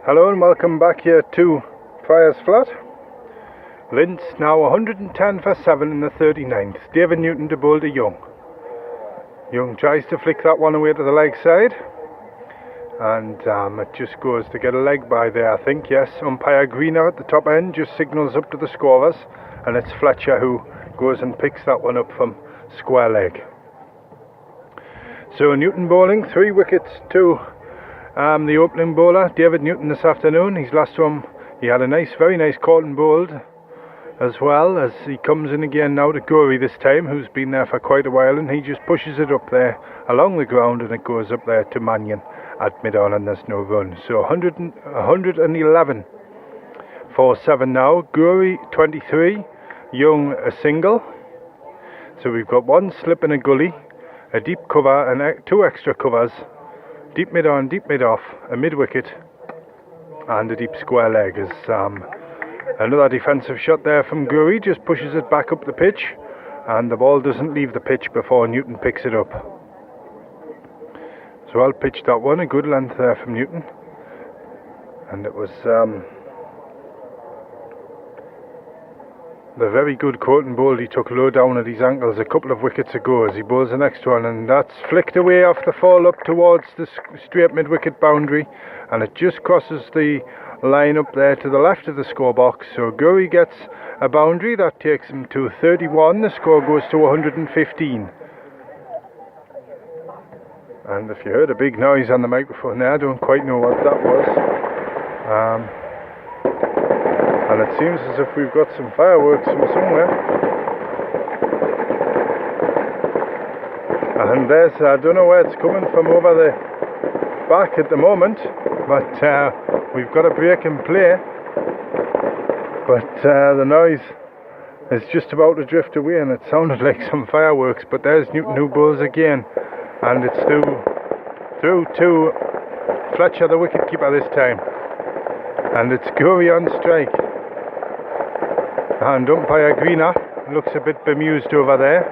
Hello and welcome back here to Friars Flat. Lintz now 110 for 7 in the 39th. David Newton to bowl to Young. Young tries to flick that one away to the leg side, and it just goes to get a leg by there, I think. Yes, umpire Greener at the top end just signals up to the scorers, and it's Fletcher who goes and picks that one up from square leg. So Newton bowling, 3 wickets to the opening bowler, David Newton, this afternoon. His last one, he had a very nice caught and bowled, as well as he comes in again now to Gorey this time, who's been there for quite a while, and he just pushes it up there along the ground, and it goes up there to Mannion at mid-on, and there's no run. So 111 for 7 now. Gorey 23, Young a single. So we've got 1 slip and a gully, a deep cover and 2 extra covers, deep mid-on, deep mid-off, a mid-wicket and a deep square leg. As another defensive shot there from Gorey, just pushes it back up the pitch, and the ball doesn't leave the pitch before Newton picks it up. So I'll pitch that one, a good length there from Newton, and it was the very good caught and bowled he took low down at his ankles a couple of wickets ago, as he bowls the next one, and that's flicked away off the fall up towards the straight mid-wicket boundary, and it just crosses the line up there to the left of the score box. So Gorey gets a boundary that takes him to 31. The score goes to 115. And if you heard a big noise on the microphone there, I don't quite know what that was. And it seems as if we've got some fireworks from somewhere. And there's, I don't know where it's coming from over the back at the moment, but we've got a break in play. But the noise is just about to drift away, and it sounded like some fireworks. But there's Newton who bowls again, and it's through to Fletcher, the wicketkeeper this time. And it's Gorey on strike. And umpire Greener looks a bit bemused over there.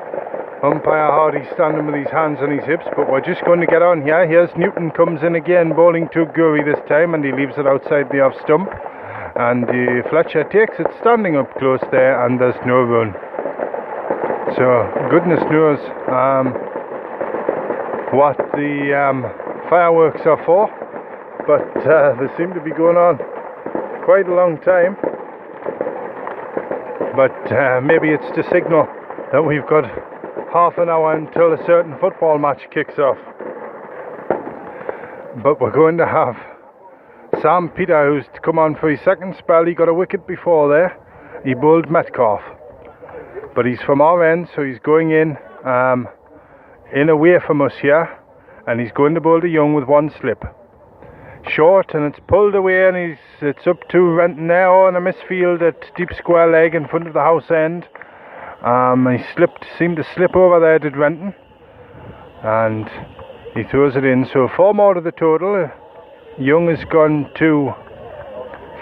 Umpire Hardy standing with his hands on his hips, but we're just going to get on here. Here's Newton comes in again, bowling to Gorey this time, and he leaves it outside the off stump. And Fletcher takes it standing up close there, and there's no run. So goodness knows what the fireworks are for, but they seem to be going on quite a long time. But maybe it's to signal that we've got half an hour until a certain football match kicks off. But we're going to have Sam Peter, who's come on for his second spell. He got a wicket before there. He bowled Metcalf, but he's from our end, so he's going in away from us here, and he's going to bowl to Young with 1 slip. Short, and it's pulled away, and it's up to Renton there on a misfield at deep square leg in front of the house end. He seemed to slip over there, did Renton, and he throws it in. So 4 more to the total. Young has gone to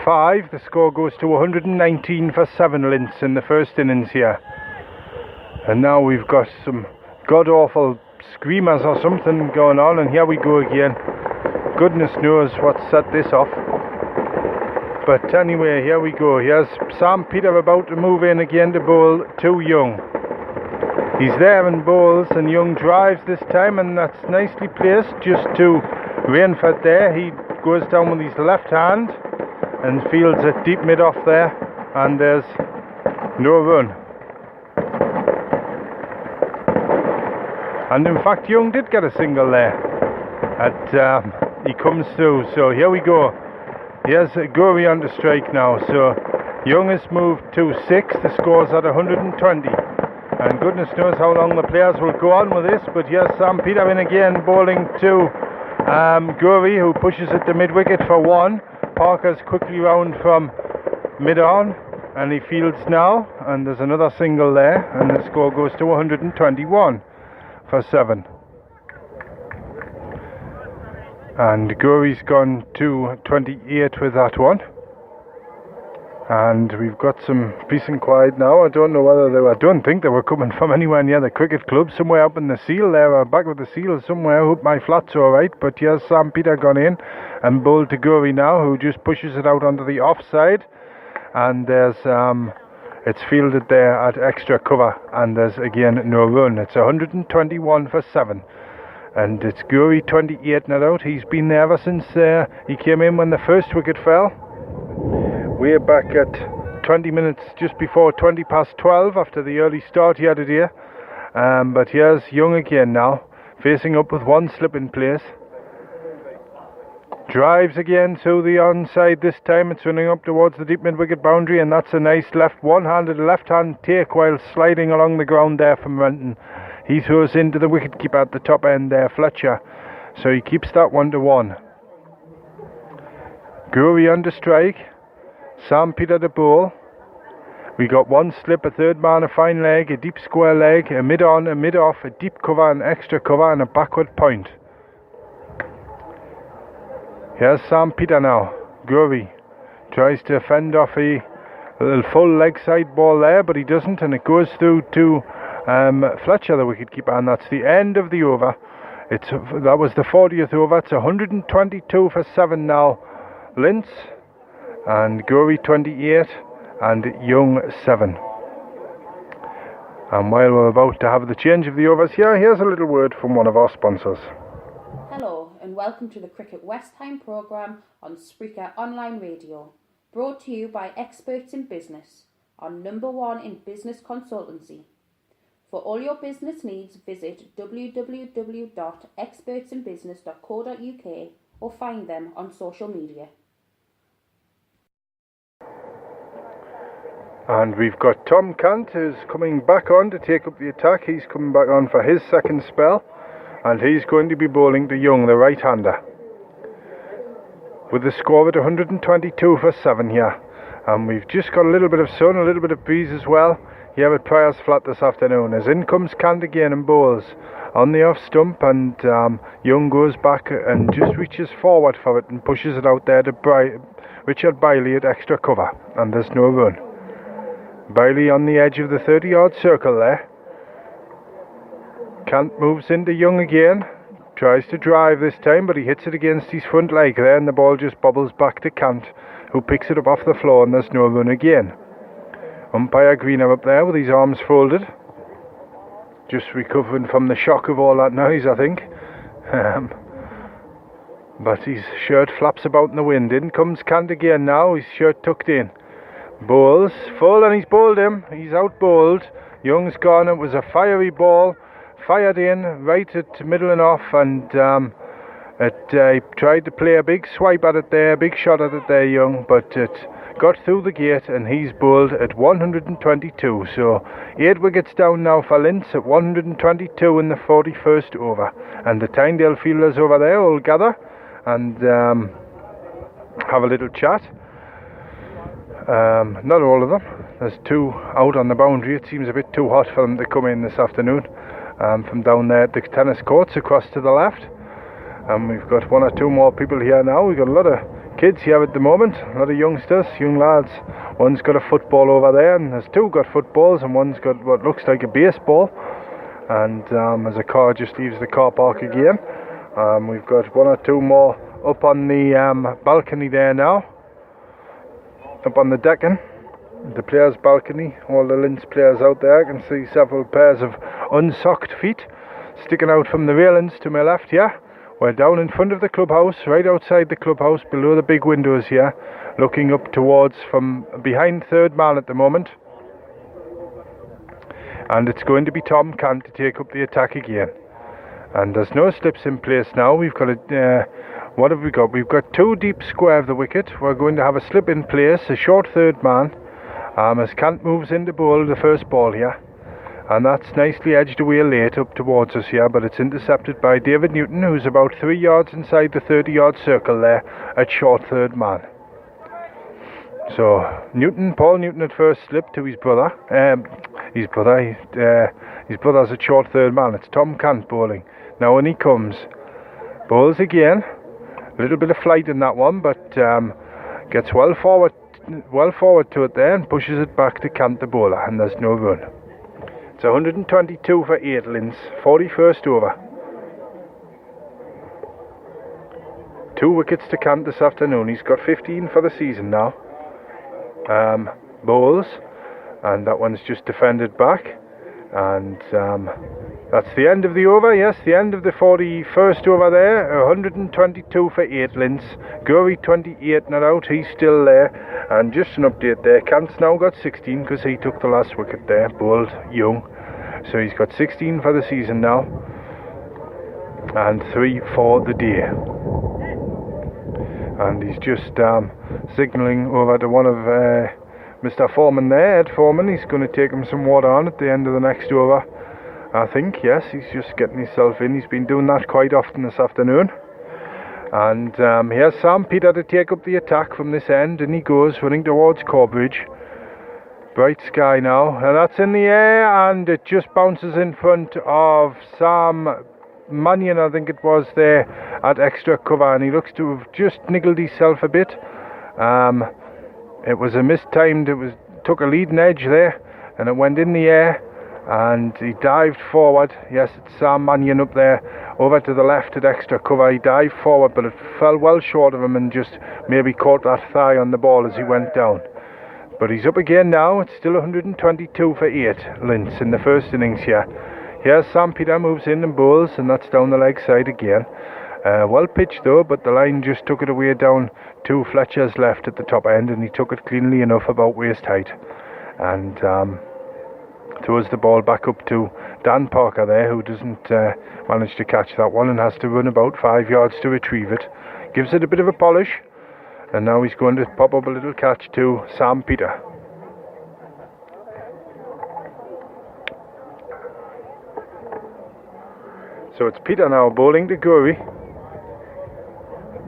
5. The score goes to 119 for 7 Lintz in the first innings here. And now we've got some god-awful screamers or something going on, and here we go again. Goodness knows what set this off. But anyway, here we go. Here's Sam Peter about to move in again to bowl to Young. He's there and bowls, and Young drives this time, and that's nicely placed just to Rainford there. He goes down with his left hand and fields it deep mid-off there, and there's no run. And in fact, Young did get a single there. He comes through. So here we go. Here's Gorey on the strike now. So Young has moved to 6. The score's at 120. And goodness knows how long the players will go on with this. But here's Sam Peter in again, bowling to Gorey, who pushes it to mid-wicket for 1. Parker's quickly round from mid-on, and he fields now. And there's another single there. And the score goes to 121 for 7. And Gorey's gone to 28 with that one. And we've got some peace and quiet now. I don't know whether I don't think they were coming from anywhere near the cricket club. Somewhere up in the seal there, or back with the seal somewhere. Hope my flat's alright. But here's Sam Peter gone in and bowled to Gory now, who just pushes it out onto the offside. And there's it's fielded there at extra cover, and there's again no run. It's 121 for 7. And it's Gory 28 not out. He's been there ever since he came in when the first wicket fell. We're back at 20 minutes just before 20 past 12 after the early start he had today. But here's Young again now, facing up with one slip in place. Drives again to the onside this time. It's running up towards the deep mid-wicket boundary, and that's a nice one-handed left-hand take while sliding along the ground there from Renton. He throws into the wicket-keeper at the top end there, Fletcher. So he keeps that 1-1. Gory under strike. Sam Peter to bowl. We got one slip, a third man, a fine leg, a deep square leg, a mid-on, a mid-off, a deep cover, an extra cover, and a backward point. Here's Sam Peter now. Gory tries to fend off a little full leg side ball there, but he doesn't, and it goes through to Fletcher, the wicket-keeper, and that's the end of the over. That was the 40th over. It's 122 for 7 now. Lintz and Gory 28 and Young 7. And while we're about to have the change of the overs here, here's a little word from one of our sponsors. Hello and welcome to the Cricket West Time programme on Spreaker Online Radio, brought to you by Experts in Business, on #1 in business consultancy. For all your business needs, visit www.expertsinbusiness.co.uk or find them on social media. And we've got Tom Cant, who's coming back on to take up the attack. He's coming back on for his second spell, and he's going to be bowling to Young, the right-hander, with the score at 122 for 7 here. And we've just got a little bit of sun, a little bit of breeze as well here at Prior's Flat this afternoon. As in comes Cant again and bowls on the off stump, and Young goes back and just reaches forward for it and pushes it out there to Richard Biley at extra cover, and there's no run. Biley on the edge of the 30-yard circle there. Cant moves into Young again, tries to drive this time, but he hits it against his front leg there, and the ball just bobbles back to Cant, who picks it up off the floor, and there's no run again. Umpire Greener up there with his arms folded, just recovering from the shock of all that noise, I think. But his shirt flaps about in the wind. In comes Cant again now, his shirt tucked in. Bowls full, and he's bowled him. He's out bowled. Young's gone. It was a fiery ball, fired in right at middle and off, and he tried to play a big swipe at it there, big shot at it there, Young, but it got through the gate, and he's bowled at 122. So 8 wickets down now for Lintz at 122 in the 41st over, and the Tynedale fielders over there will gather and have a little chat. Not all of them. There's 2 out on the boundary. It seems a bit too hot for them to come in this afternoon from down there at the tennis courts across to the left. And we've got 1 or 2 more people here now. We've got a lot of kids here at the moment, a lot of youngsters, young lads. One's got a football over there, and there's 2 got footballs, and one's got what looks like a baseball. And as a car just leaves the car park again, we've got 1 or 2 more up on the balcony there now. Up on the decking, the players' balcony, all the Lintz players out there. I can see several pairs of unsocked feet sticking out from the railings to my left here. We're down in front of the clubhouse, right outside the clubhouse, below the big windows here, looking up towards from behind third man at the moment. And it's going to be Tom Cant to take up the attack again. And there's no slips in place now. We've got what have we got? We've got 2 deep square of the wicket. We're going to have a slip in place, a short third man, as Cant moves into bowl the first ball here. And that's nicely edged away late up towards us here, but it's intercepted by David Newton, who's about 3 yards inside the 30-yard circle there at short third man. So Paul Newton at first slip to his brother. His brother's at short third man. It's Tom Cant bowling. Now when he comes, bowls again. A little bit of flight in that one, but gets well forward well forward to it there and pushes it back to cant the bowler, and there's no run. It's 122 for 8 Lintz, 41st over. 2 wickets to cant this afternoon. He's got 15 for the season now. Bowls, and that one's just defended back, and that's the end of the over. Yes, the end of the 41st over there. 122 for 8 Lintz. Gurry 28 not out, he's still there. And just an update there, Cant's now got 16 because he took the last wicket there, bowled young, so he's got 16 for the season now and 3 for the day. And he's just signalling over to one of Mr. Foreman there, Ed Foreman. He's going to take him some water on at the end of the next over, I think. Yes, he's just getting himself in. He's been doing that quite often this afternoon. And here's Sam Peter to take up the attack from this end, and he goes running towards Corbridge. Bright sky now, and that's in the air, and it just bounces in front of Sam Mannion, I think it was, there at extra cover, and he looks to have just niggled himself a bit. It was a mistimed, took a leading edge there, and it went in the air, and he dived forward. Yes, it's Sam Mannion up there, over to the left at extra cover. He dived forward, but it fell well short of him and just maybe caught that thigh on the ball as he went down. But he's up again now. It's still 122 for 8 Lintz in the first innings here. Here's Sam Peter, moves in and bowls, and that's down the leg side again. Well pitched though, but the line just took it away down to Fletcher's left at the top end, and he took it cleanly enough about waist height, and throws the ball back up to Dan Parker there, who doesn't manage to catch that one and has to run about 5 yards to retrieve it. Gives it a bit of a polish, and now he's going to pop up a little catch to Sam Peter. So it's Peter now bowling to Gurry.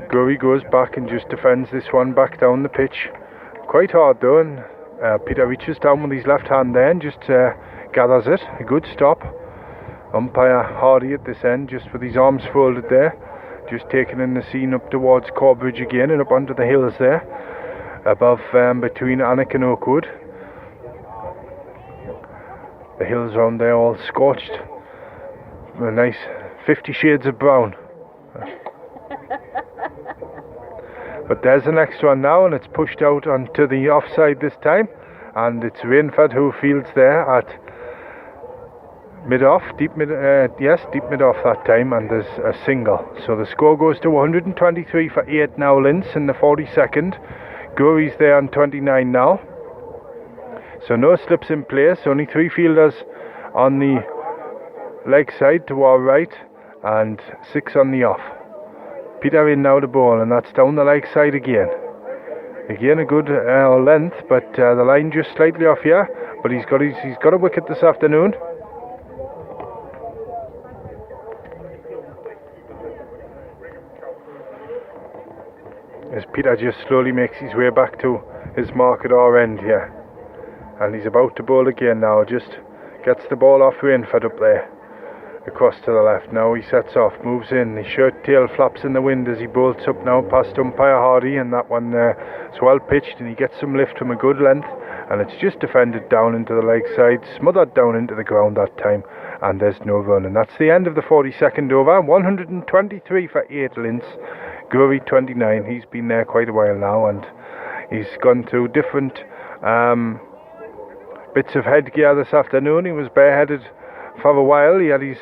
Gurry goes back and just defends this one back down the pitch. Quite hard though, and Peter reaches down with his left hand there and just gathers it. A good stop. Umpire Hardy at this end, just with his arms folded there, just taking in the scene up towards Corbridge again and up onto the hills there, above between Alnwick and Oakwood. The hills around there all scorched. A nice 50 shades of brown. But there's the next one now, and it's pushed out onto the offside this time, and it's Rainford who fields there at mid-off, deep mid-off that time, and there's a single. So the score goes to 123 for 8 now Lintz in the 42nd. Gurry's there on 29 now. So no slips in place, only 3 fielders on the leg side to our right and 6 on the off. Peter in now to bowl, and that's down the leg side again. Again a good length, but the line just slightly off here, but he's got a wicket this afternoon. As Peter just slowly makes his way back to his mark at our end here, and he's about to bowl again now. Just gets the ball off Rainford up there, across to the left. Now he sets off, moves in, his shirt tail flaps in the wind as he bolts up now past umpire Hardy, and that one is well pitched, and he gets some lift from a good length, and it's just defended down into the leg side, smothered down into the ground that time, and there's no run. And that's the end of the 42nd over. 123 for 8 Lintz. Gurry 29. He's been there quite a while now, and he's gone through different bits of headgear this afternoon. He was bareheaded for a while. He had his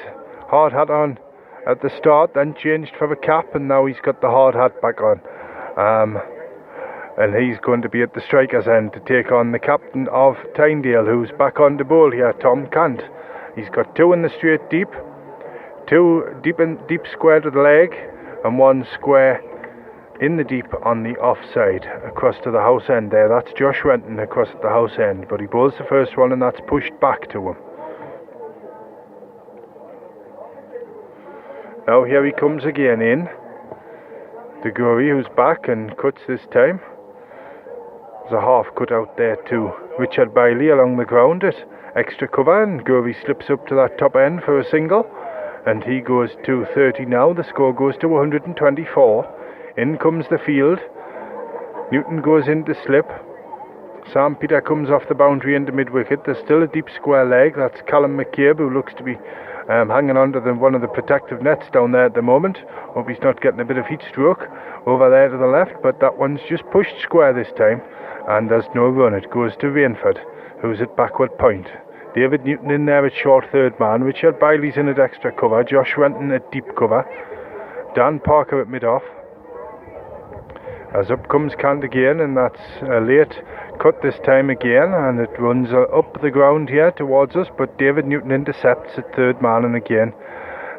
hard hat on at the start, then changed for a cap, and now he's got the hard hat back on. And he's going to be at the striker's end to take on the captain of Tynedale, who's back on the bowl here, Tom Cant. He's got 2 in the straight deep, 2 deep square to the leg, and 1 square in the deep on the offside across to the house end there. That's Josh Renton across at the house end, but he bowls the first one, and that's pushed back to him. Now here he comes again in. The Gurry, who's back and cuts this time. There's a half cut out there to Richard Bailey along the ground at extra cover, and Gurry slips up to that top end for a single, and he goes to 30 now. The score goes to 124. In comes the field. Newton goes in to slip. Sam Peter comes off the boundary into mid-wicket. There's still a deep square leg. That's Callum McCabe, who looks to be hanging onto one of the protective nets down there at the moment. Hope he's not getting a bit of heat stroke over there to the left, but that one's just pushed square this time, and there's no run. It goes to Rainford, who's at backward point. David Newton in there at short third man. Richard Bailey's in at extra cover. Josh Renton at deep cover. Dan Parker at mid-off. As up comes Cant again, and that's a late cut this time again, and it runs up the ground here towards us, but David Newton intercepts at third man, and again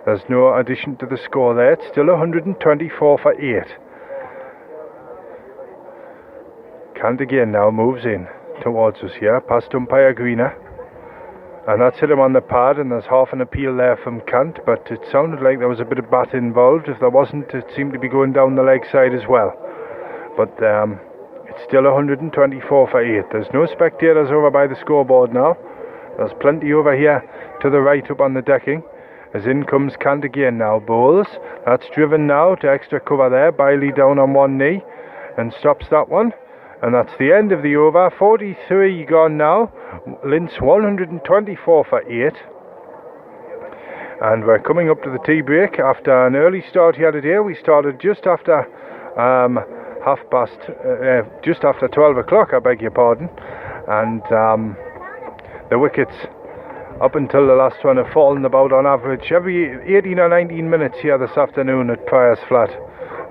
there's no addition to the score there. It's still 124 for 8. Cant again now moves in towards us here, past umpire Greener, and that's hit him on the pad, and there's half an appeal there from Cant, but it sounded like there was a bit of bat involved. If there wasn't, it seemed to be going down the leg side as well. But it's still 124 for 8. There's no spectators over by the scoreboard now. There's plenty over here to the right up on the decking. As in comes Cant again now. Bowles. That's driven now to extra cover there. Bailey down on one knee and stops that one. And that's the end of the over. 43 gone now. Lintz 124 for 8. And we're coming up to the tea break after an early start here today. We started just after just after 12 o'clock, I beg your pardon, and the wickets up until the last one have fallen about on average every 18 or 19 minutes here this afternoon at Priors Flat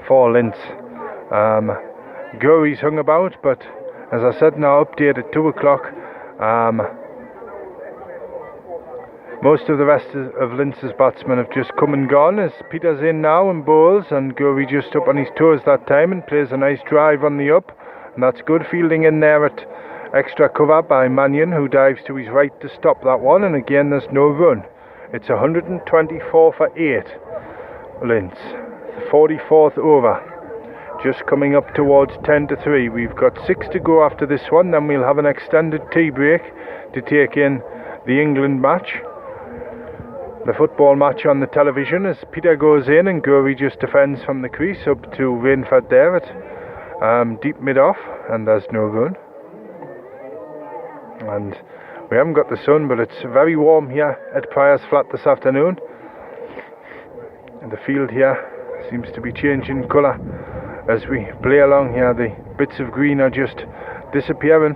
for Lintz. Gurry's hung about, but as I said now, update at 2 o'clock. Most of the rest of Lintz's batsmen have just come and gone, as Peter's in now and bowls, and Gurry just up on his toes that time and plays a nice drive on the up, and that's good fielding in there at extra cover by Mannion, who dives to his right to stop that one, and again there's no run. It's 124 for 8. Lintz, the 44th over, just coming up towards 10 to 3. We've got 6 to go after this one, then we'll have an extended tea break to take in the England match. The football match on the television as Peter goes in and Gurry just defends from the crease up to Rainford there at deep mid-off, and there's no run. And we haven't got the sun, but it's very warm here at Priors Flat this afternoon. And the field here seems to be changing colour as we play along here. The bits of green are just disappearing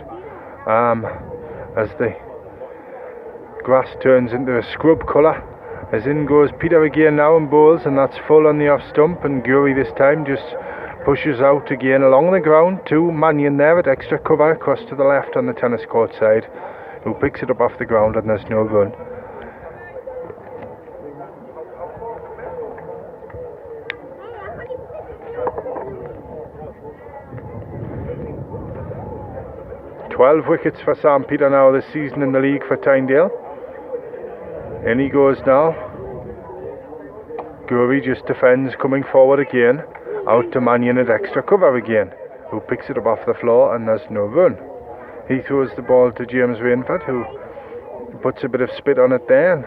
as the grass turns into a scrub colour. As in goes Peter again now and bowls, and that's full on the off stump, and Gurry this time just pushes out again along the ground to Mannion there at extra cover across to the left on the tennis court side, who picks it up off the ground, and there's no run. "12 wickets for Sam Peter now this season in the league for Tynedale. In he goes now. Gurry just defends, coming forward again, out to Mannion at extra cover again, who picks it up off the floor, and there's no run. He throws the ball to James Rainford, who puts a bit of spit on it there and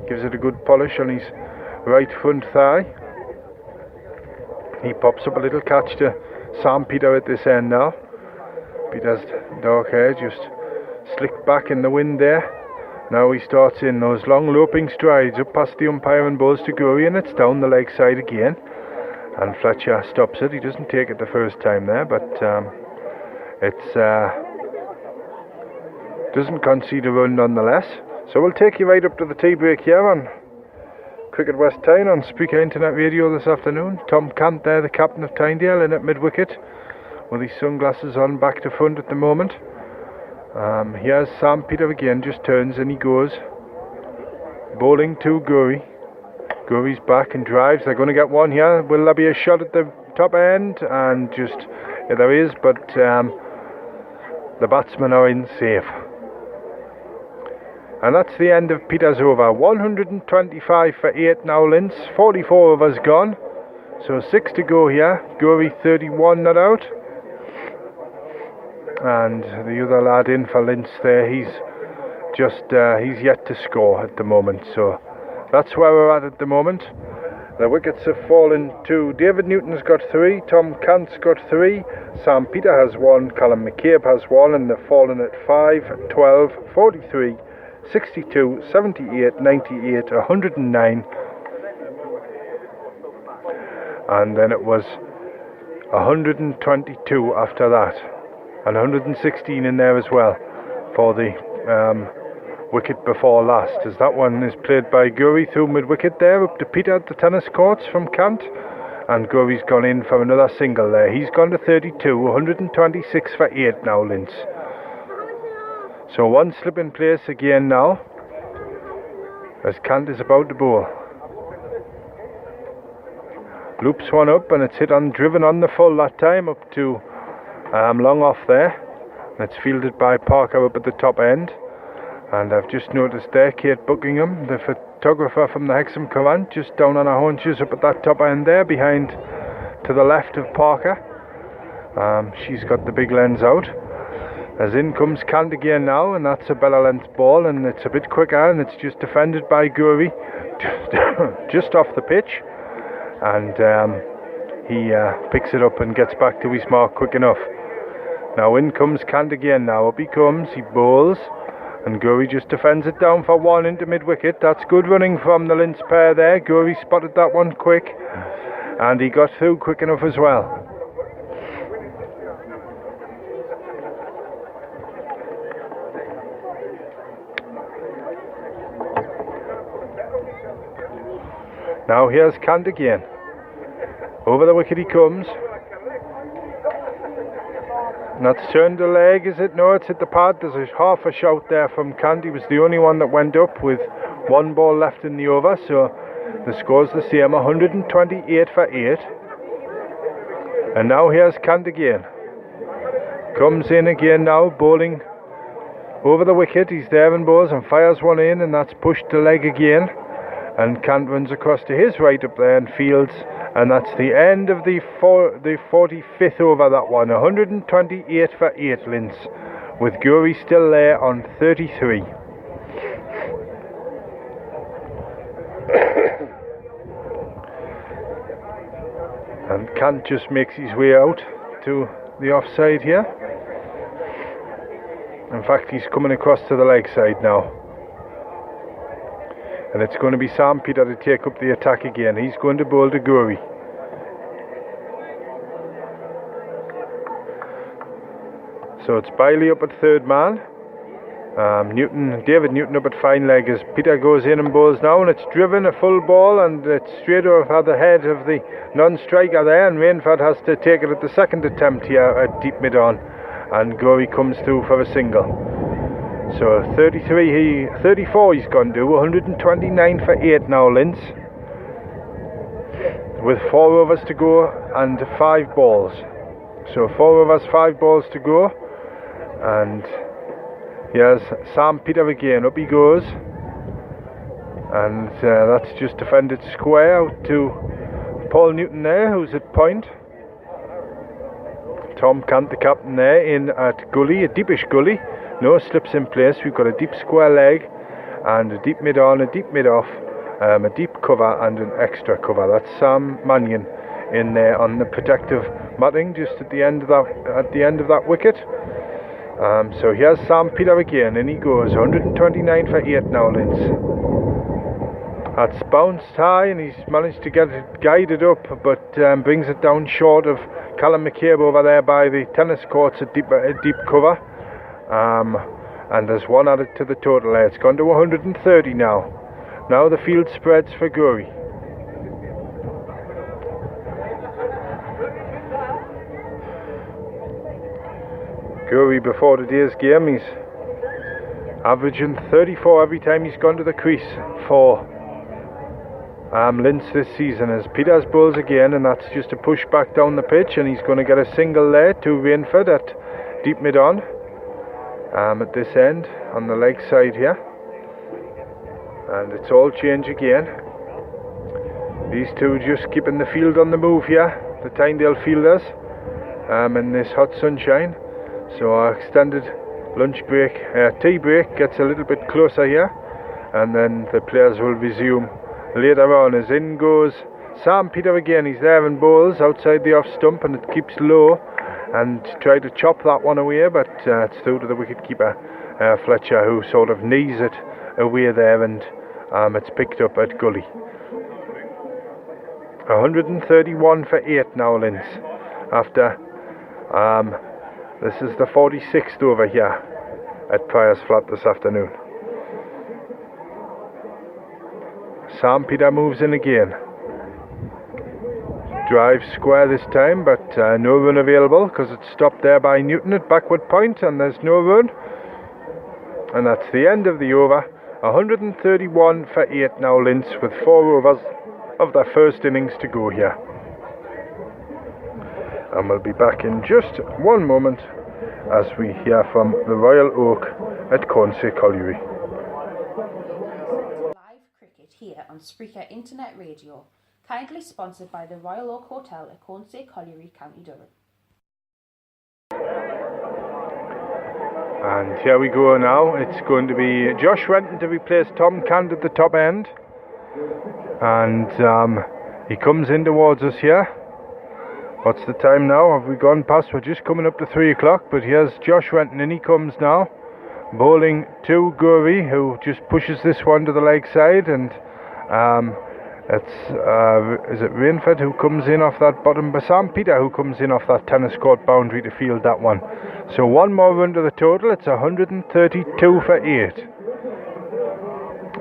gives it a good polish on his right front thigh. He pops up a little catch to Sam Peter at this end now. Peter's dark hair just slicked back in the wind there. Now he starts in those long loping strides up past the umpire and bowls to Gurry, and it's down the leg side again, and Fletcher stops it. He doesn't take it the first time there, but it's doesn't concede a run nonetheless. So we'll take you right up to the tea break here on Cricket West Tyne on Spreaker Internet Radio this afternoon. Tom Cant there, the captain of Tynedale, in at mid-wicket with his sunglasses on, back to front at the moment. Here's Sam Peter again, just turns and he goes bowling to Gurry. Gurry's back and drives. They're going to get one here. Will there be a shot at the top end? And just, yeah, there is, but the batsmen are in safe. And that's the end of Peter's over. 125 for 8 now, Lintz. 44 overs gone, so 6 to go here. Gurry 31 not out, and the other lad in for Lintz there, he's yet to score at the moment. So that's where we're at the moment. The wickets have fallen to David Newton's got 3, Tom Cant's got 3, Sam Peter has 1, Callum McCabe has 1, and they've fallen at 5, 12, 43, 62, 78, 98, 109, and then it was 122 after that, and 116 in there as well for the wicket before last, as that one is played by Guri through mid-wicket there up to Peter at the tennis courts from Cant, and Guri's gone in for another single there. He's gone to 32, 126 for 8 now, Lintz. So one slip in place again now as Cant is about to bowl. Loops one up and it's hit on, driven on the full that time up to long off there. And it's fielded by Parker up at the top end. And I've just noticed there Kate Buckingham, the photographer from the Hexham Command, just down on her haunches up at that top end there, behind to the left of Parker. She's got the big lens out. As in comes Cant again now, and that's a better length ball, and it's a bit quicker, and it's just defended by Guri, just off the pitch. And he picks it up and gets back to his mark quick enough. Now in comes Cant again now, up he comes, he bowls. And Guri just defends it down for 1 into mid-wicket. That's good running from the Lintz pair there. Guri spotted that one quick. And he got through quick enough as well. Now here's Cant again. Over the wicket he comes. And that's turned the leg, is it? No, it's hit the pad. There's a half a shout there from Cant. He was the only one that went up with 1 ball left in the over. So the score's the same, 128 for 8. And now here's Cant again. Comes in again now, bowling over the wicket. He's there and bowls and fires one in, and that's pushed the leg again. And Cant runs across to his right up there and fields. And that's the end of the 45th over, that one. 128 for 8, Lintz, with Guri still there on 33. And Cant just makes his way out to the offside here. In fact, he's coming across to the leg side now. And it's going to be Sam Peter to take up the attack again. He's going to bowl to Guri. So it's Bailey up at third man. David Newton up at fine leg as Peter goes in and bowls now, and it's driven a full ball, and it's straight over the head of the non-striker there, and Rainford has to take it at the second attempt here at deep mid-on, and Guri comes through for a single. So 34 he's gone to, 129 for 8 now, Lintz, with 4 overs to go and 5 balls. So 4 overs, 5 balls to go, and here's Sam Peter again, up he goes, and that's just defended square out to Paul Newton there, who's at point. Tom Cant, the captain there, in at gully, a deepish gully. No slips in place. We've got a deep square leg and a deep mid on, a deep mid off, a deep cover and an extra cover. That's Sam Mannion in there on the protective matting just at the end of that wicket. So here's Sam Peter again, and he goes 129 for 8 now, Lintz. That's bounced high, and he's managed to get it guided up, but brings it down short of Callum McCabe over there by the tennis courts at deep cover. And there's 1 added to the total there. It's gone to 130 now. Now the field spreads for Guri. Guri before today's game, he's averaging 34 every time he's gone to the crease for Lintz this season, as Peters bowls again, and that's just a push back down the pitch, and he's going to get a single there to Rainford at deep mid on. At this end on the leg side here, and it's all change again. These two just keeping the field on the move here, the Tynedale fielders, in this hot sunshine. So our extended lunch break, tea break gets a little bit closer here, and then the players will resume later on, as in goes Sam Peter again, he's there in bowls outside the off stump, and it keeps low, and tried to chop that one away, but it's through to the wicket keeper Fletcher, who sort of knees it away there, and it's picked up at gully. 131 for 8 now, Lintz, after this is the 46th over here at Prior's Flat this afternoon. Sam Peter moves in again. Drive square this time, but no run available because it's stopped there by Newton at backward point, and there's no run. And that's the end of the over. 131 for 8 now, Lintz, with 4 overs of their first innings to go here. And we'll be back in just one moment as we hear from the Royal Oak at Cornsay Colliery. Live cricket here on Spreaker Internet Radio, kindly sponsored by the Royal Oak Hotel at Cornsay Colliery, County Durham. And here we go now. It's going to be Josh Renton to replace Tom Cand at the top end. And he comes in towards us here. What's the time now? Have we gone past? We're just coming up to 3 o'clock, but here's Josh Renton, and he comes now, bowling to Gurry, who just pushes this one to the leg side, and is it Rainford who comes in off that bottom, but Sam Peter who comes in off that tennis court boundary to field that one. So one more run to the total. It's 132 for 8.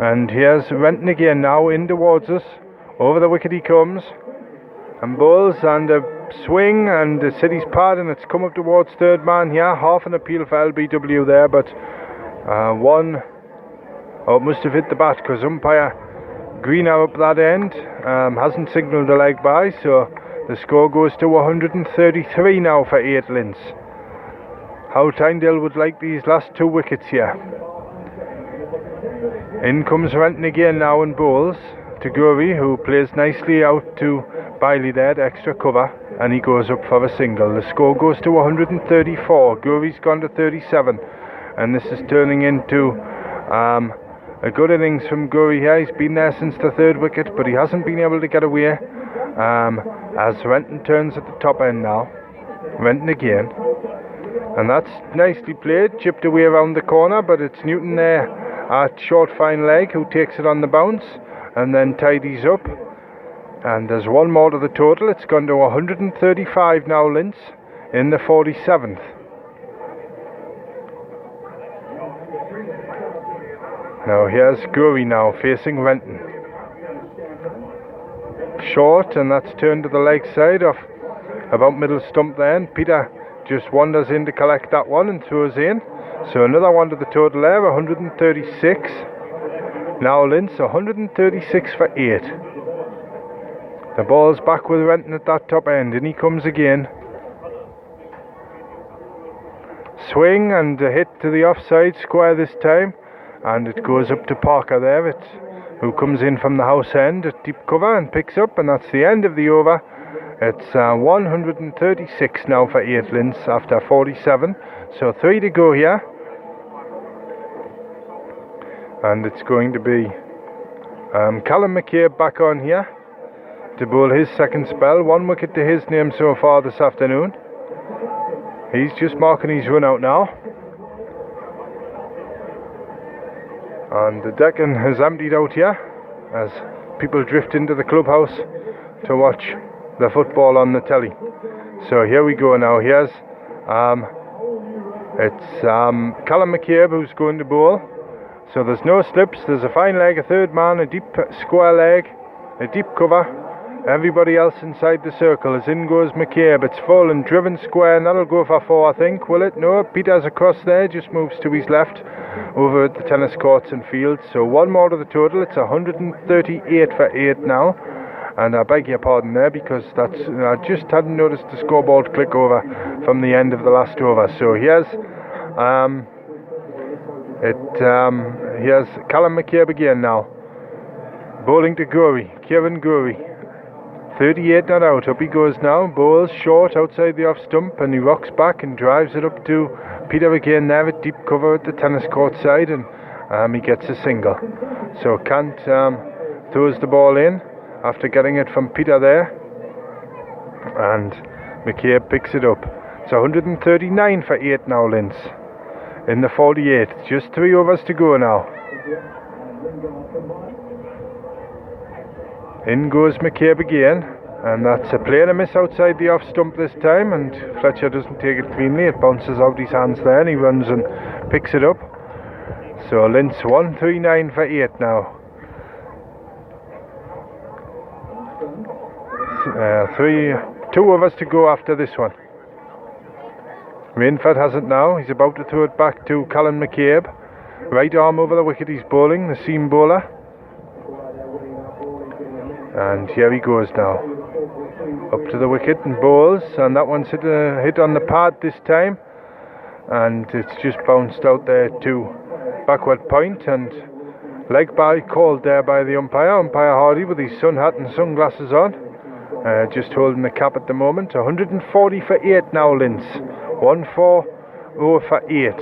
And here's Renton again now, in towards us. Over the wicket he comes, and bowls, and a swing, and the city's pad, and it's come up towards third man here. Half an appeal for LBW there, but it must have hit the bat, because umpire Greener up that end hasn't signalled a leg by, so the score goes to 133 now for 8, Lintz. How Tynedale would like these last 2 wickets here. In comes Renton again now and bowls to Gurry, who plays nicely out to Biley there to extra cover, and he goes up for a single. The score goes to 134. Gurry's gone to 37, and this is turning into a good innings from Gurry here. He's been there since the 3rd wicket, but he hasn't been able to get away as Renton turns at the top end now. Renton again, and that's nicely played, chipped away around the corner, but it's Newton there at short fine leg who takes it on the bounce and then tidies up. And there's one more to the total. It's gone to 135 now, Lintz, in the 47th. Now here's Gurry now facing Renton. Short, and that's turned to the leg side of about middle stump there, and Peter just wanders in to collect that one and throws in. So another one to the total there, 136. Now Lintz, 136 for 8. The ball's back with Renton at that top end, and he comes again. Swing, and a hit to the offside square this time, and it goes up to Parker there, who comes in from the house end at deep cover and picks up, and that's the end of the over. It's 136 now for 8, Lintz, after 47. So 3 to go here. And it's going to be Callum McCabe back on here to bowl his second spell. 1 wicket to his name so far this afternoon. He's just marking his run out now. And the Deccan has emptied out here as people drift into the clubhouse to watch the football on the telly. So here we go now. Here's Callum McCabe who's going to bowl. So there's no slips, there's a fine leg, a third man, a deep square leg, a deep cover. Everybody else inside the circle. As in goes McCabe. It's full and driven square, and that'll go for 4, I think. Will it? No, Peter's across there, just moves to his left over at the tennis courts and fields. So 1 more to the total. It's 138 for 8 now. And I beg your pardon there, because I just hadn't noticed the scoreboard click over from the end of the last over. So here's here's Callum McCabe again now, bowling to Gurry, Kieran Gurry. 38 not out, up he goes now, bowls short outside the off stump, and he rocks back and drives it up to Peter again there at deep cover at the tennis court side, and he gets a single. So Kant throws the ball in, after getting it from Peter there, and McCabe picks it up. It's 139 for 8 now, Lintz, in the 48. Just 3 overs to go now. In goes McCabe again, and that's a play and a miss outside the off stump this time, and Fletcher doesn't take it cleanly. It bounces out his hands there, and he runs and picks it up. So Lintz 139 for 8 now. 2 overs to go after this one. Rainford has it now. He's about to throw it back to Callum McCabe. Right arm over the wicket, he's bowling, the seam bowler. And here he goes now. Up to the wicket and bowls, and that one's hit on the pad this time. And it's just bounced out there to backward point, and leg by called there by the umpire Hardy, with his sun hat and sunglasses on. Just holding the cap at the moment. 140 for 8 now, Lintz. 140 for 8.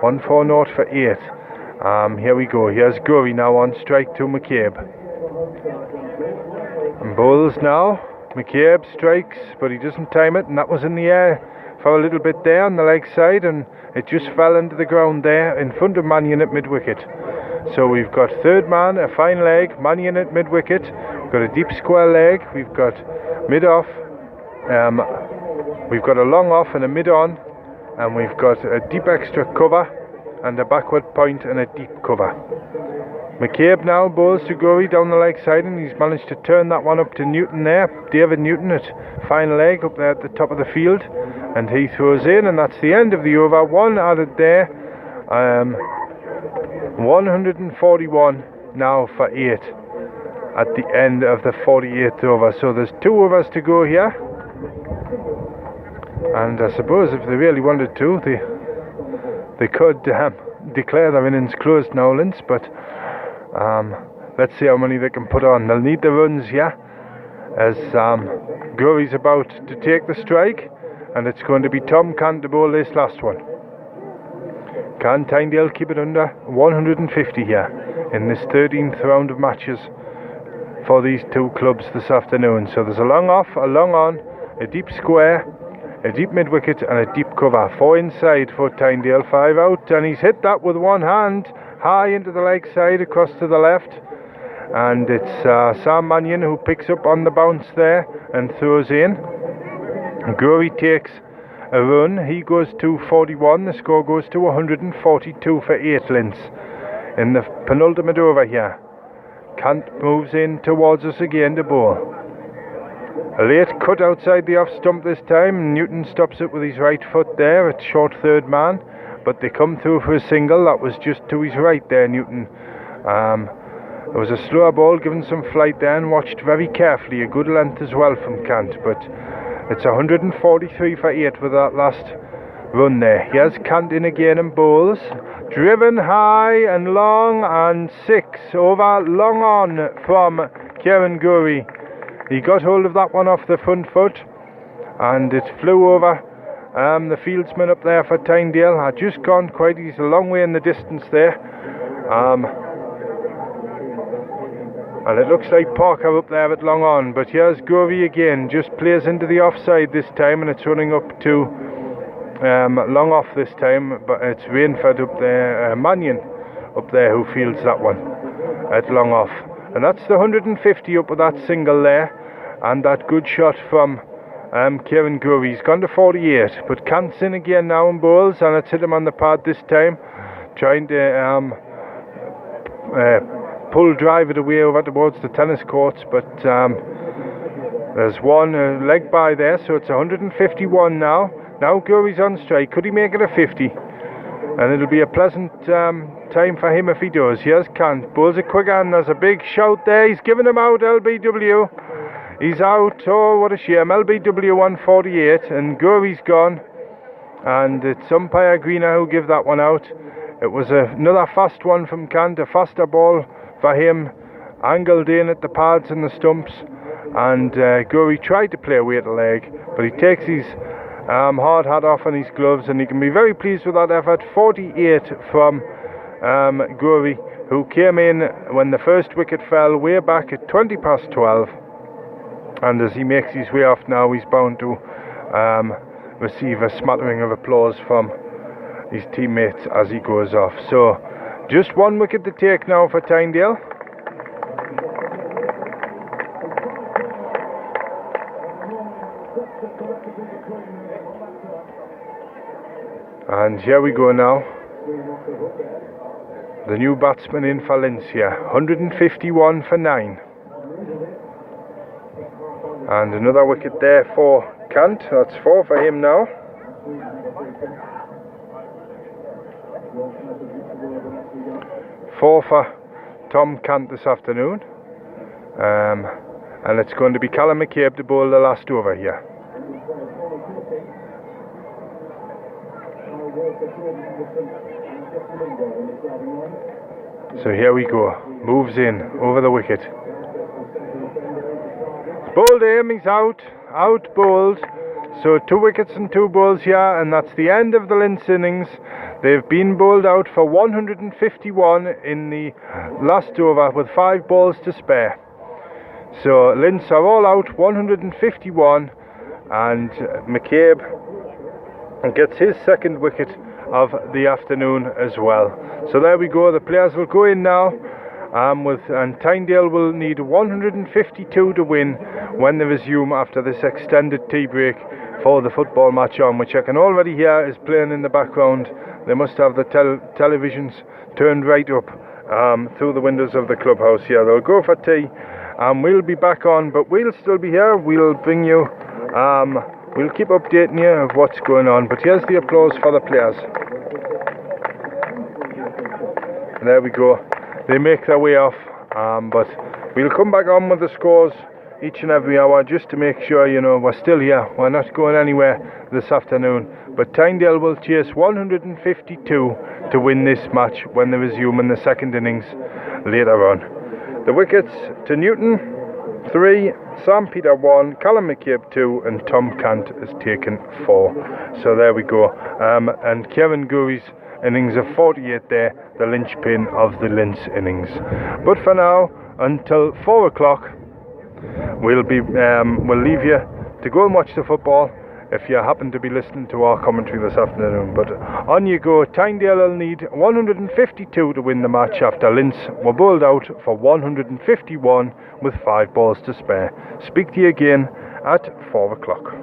140 for 8. Here we go. Here's Gurry now on strike to McCabe. And bowls now. McCabe strikes, but he doesn't time it, and that was in the air for a little bit there on the leg side, and it just fell into the ground there in front of Mannion at mid-wicket. So we've got third man, a fine leg, Mannion at mid-wicket. We've got a deep square leg, we've got mid-off, we've got a long off and a mid-on, and we've got a deep extra cover and a backward point and a deep cover. McCabe now bowls to Gurry down the leg side, and he's managed to turn that one up to Newton there. David Newton at fine leg up there at the top of the field, and he throws in, and that's the end of the over. 1 added there. 141 now for 8 at the end of the 48th over. So there's 2 overs to go here, and I suppose if they really wanted to, they could declare their innings closed now, Lintz, but let's see how many they can put on. They'll need the runs here, as Gurry's about to take the strike, and it's going to be Tom Cant to bowl this last one. Can Tynedale keep it under 150 here in this 13th round of matches for these 2 clubs this afternoon? So there's a long off, a long on, a deep square, a deep mid-wicket and a deep cover. 4 inside for Tynedale, 5 out, and he's hit that with one hand high into the leg side across to the left, and it's Sam Mannion who picks up on the bounce there and throws in. Gurry takes a run, he goes to 41, the score goes to 142 for 8, Lintz, in the penultimate over here. Cant moves in towards us again to bowl. A late cut outside the off stump this time. Newton stops it with his right foot there at short third man, but they come through for a single. That was just to his right there, Newton. It was a slower ball, given some flight there, and watched very carefully. A good length as well from Cant, but it's 143 for 8 with that last run there. Here's Cant in again and bowls. Driven high and long, and 6 over, long on from Kieran Gurry. He got hold of that one off the front foot, and it flew over the fieldsman up there for Tynedale. Had just gone quite, he's a long way in the distance there. And it looks like Parker up there at long on, but here's Gurry again, just plays into the offside this time, and it's running up to long off this time, but it's Rainford up there, Mannion up there who fields that one at long off. And that's the 150 up with that single there, and that good shot from Kieran Gurry. He's gone to 48, but Cant's in again now and bowls, and it's hit him on the pad this time, trying to drive it away over towards the tennis courts, but there's one leg by there, so it's 151 now. Now Gurry's on strike. Could he make it a 50? And it'll be a pleasant time for him if he does. Here's Cant, bowls it quick, and there's a big shout there. He's given him out, LBW. He's out. Oh, what a shame. LBW 148, and Gurry's gone. And it's umpire Greener who gave that one out. It was another fast one from Cant, a faster ball for him, angled in at the pads and the stumps, and Gurry tried to play away at the leg, but he takes his hard hat off and his gloves, and he can be very pleased with that effort. 48 from Goury, who came in when the first wicket fell way back at 20 past 12, and as he makes his way off now, he's bound to receive a smattering of applause from his teammates as he goes off. So just one wicket to take now for Tynedale. And here we go now. The new batsman in for Lintz here. 151 for 9. And another wicket there for Kant. That's 4 for him now. Four for Tom Kant this afternoon. And it's going to be Callum McCabe to bowl the last over here. So here we go. Moves in over the wicket. Bowled him, he's out. Out bowled. So 2 wickets and 2 balls here, and that's the end of the Lintz innings. They've been bowled out for 151 in the last over with 5 balls to spare. So Lintz are all out, 151, and McCabe gets his second wicket of the afternoon as well. So there we go. The players will go in now, and Tynedale will need 152 to win when they resume after this extended tea break for the football match on, which I can already hear is playing in the background. They must have the televisions turned right up through the windows of the clubhouse here. They'll go for tea, and we'll be back on, but we'll still be here. We'll bring you, we'll keep updating you of what's going on. But here's the applause for the players. There we go. They make their way off, but we'll come back on with the scores each and every hour just to make sure, you know, we're still here. We're not going anywhere this afternoon. But Tynedale will chase 152 to win this match when they resume in the second innings later on. The wickets to Newton 3, Sam Peter 1, Callum McCabe 2, and Tom Kant has taken 4. So there we go. And Kevin Goury's innings of 48 there, the linchpin of the Lintz innings. But for now, until 4 o'clock, we'll leave you to go and watch the football if you happen to be listening to our commentary this afternoon. But on you go. Tynedale will need 152 to win the match after Lintz were bowled out for 151 with 5 balls to spare. Speak to you again at 4 o'clock.